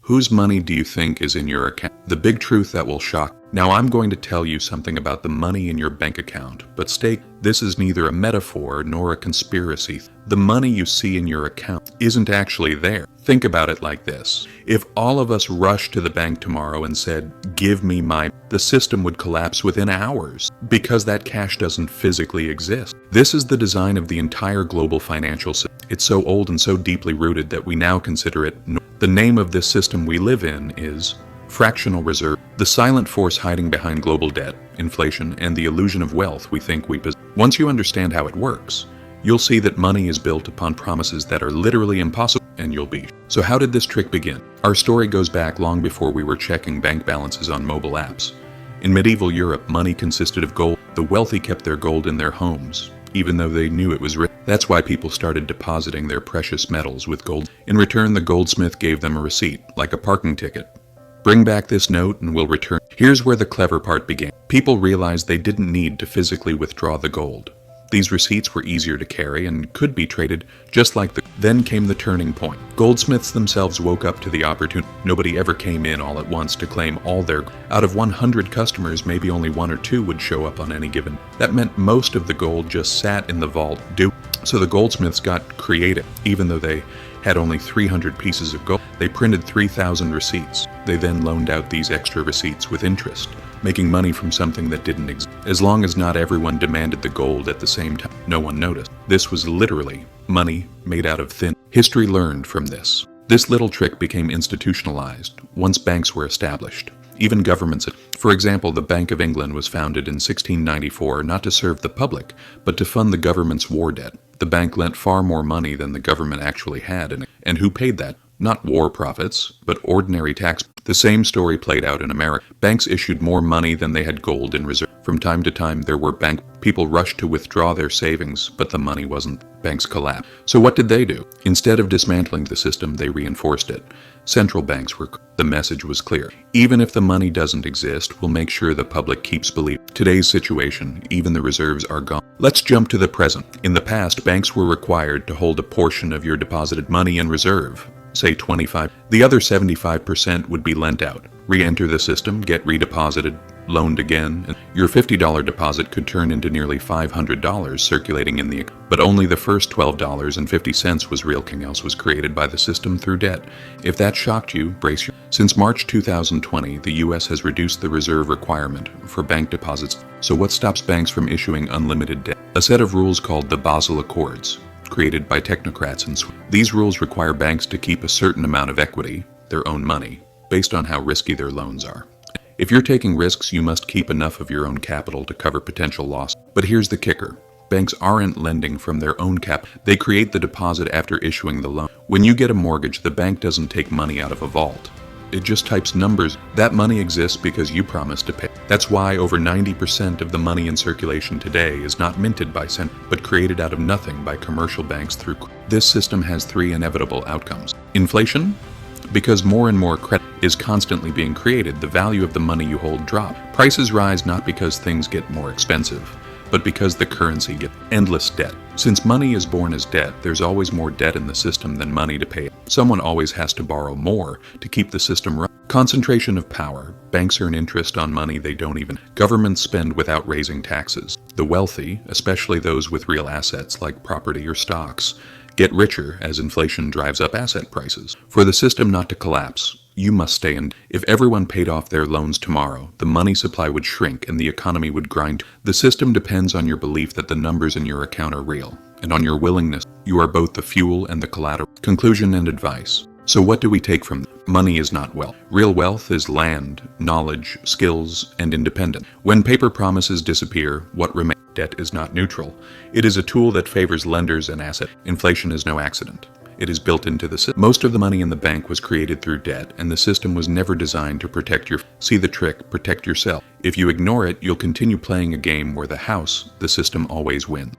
Whose money do you think is in your account? The big truth that will shock. Now I'm going to tell you something about the money in your bank account, but this is neither a metaphor nor a conspiracy. The money you see in your account isn't actually there. Think about it like this. If all of us rushed to the bank tomorrow and said, "Give me the system would collapse within hours because that cash doesn't physically exist. This is the design of the entire global financial system. It's so old and so deeply rooted that we now consider it normal. The name of this system we live in is fractional reserve, the silent force hiding behind global debt, inflation, and the illusion of wealth we think we possess. Once you understand how it works, you'll see that money is built upon promises that are literally impossible, and you'll be. So how did this trick begin? Our story goes back long before we were checking bank balances on mobile apps. In medieval Europe, money consisted of gold. The wealthy kept their gold in their homes, even though they knew it was rich. That's why people started depositing their precious metals with gold. In return, the goldsmith gave them a receipt, like a parking ticket. Bring back this note and we'll return. Here's where the clever part began. People realized they didn't need to physically withdraw the gold. These receipts were easier to carry and could be traded just like Then came the turning point. Goldsmiths themselves woke up to the opportunity. Nobody ever came in all at once to claim all their. Out of 100 customers, maybe only 1 or 2 would show up on any given. That meant most of the gold just sat in the vault. So the goldsmiths got creative. Even though they had only 300 pieces of gold, they printed 3,000 receipts. They then loaned out these extra receipts with interest, making money from something that didn't exist. As long as not everyone demanded the gold at the same time, no one noticed. This was literally money made out of thin. History learned from this. This little trick became institutionalized once banks were established. Even governments. For example, the Bank of England was founded in 1694 not to serve the public, but to fund the government's war debt. The bank lent far more money than the government actually had, and who paid that? Not war profits, but ordinary tax. The same story played out in America. Banks issued more money than they had gold in reserve. From time to time, there were people rushed to withdraw their savings, but the money wasn't. Banks collapsed. So what did they do? Instead of dismantling the system, they reinforced it. Central banks were. The message was clear. Even if the money doesn't exist, we'll make sure the public keeps believing. Today's situation, even the reserves are gone. Let's jump to the present. In the past, banks were required to hold a portion of your deposited money in reserve. Say 25. The other 75% would be lent out. Re-enter the system, get redeposited, loaned again, and your $50 deposit could turn into nearly $500 circulating in the account. But only the first $12.50 was real. Everything else was created by the system through debt. If that shocked you, brace yourself. Since March 2020, the U.S. has reduced the reserve requirement for bank deposits. So what stops banks from issuing unlimited debt? A set of rules called the Basel Accords, created by technocrats in Sweden. These rules require banks to keep a certain amount of equity, their own money, based on how risky their loans are. If you're taking risks, you must keep enough of your own capital to cover potential loss. But here's the kicker. Banks aren't lending from their own capital. They create the deposit after issuing the loan. When you get a mortgage, the bank doesn't take money out of a vault. It just types numbers. That money exists because you promised to pay. That's why over 90% of the money in circulation today is not minted by but created out of nothing by commercial banks through. This system has 3 inevitable outcomes. Inflation? Because more and more credit is constantly being created, the value of the money you hold drops. Prices rise not because things get more expensive, but because the currency gets endless debt. Since money is born as debt, there's always more debt in the system than money to pay. Someone always has to borrow more to keep the system running. Concentration of power. Banks earn interest on money they don't even. Governments spend without raising taxes. The wealthy, especially those with real assets like property or stocks, get richer as inflation drives up asset prices. For the system not to collapse, you must stay in. If everyone paid off their loans tomorrow, the money supply would shrink and the economy would grind. The system depends on your belief that the numbers in your account are real, and on your willingness. You are both the fuel and the collateral. Conclusion and advice. So what do we take from this? Money is not wealth. Real wealth is land, knowledge, skills, and independence. When paper promises disappear, what remains? Debt is not neutral. It is a tool that favors lenders and assets. Inflation is no accident. It is built into the system. Most of the money in the bank was created through debt, and the system was never designed to protect your. See the trick, protect yourself. If you ignore it, you'll continue playing a game where the system always wins.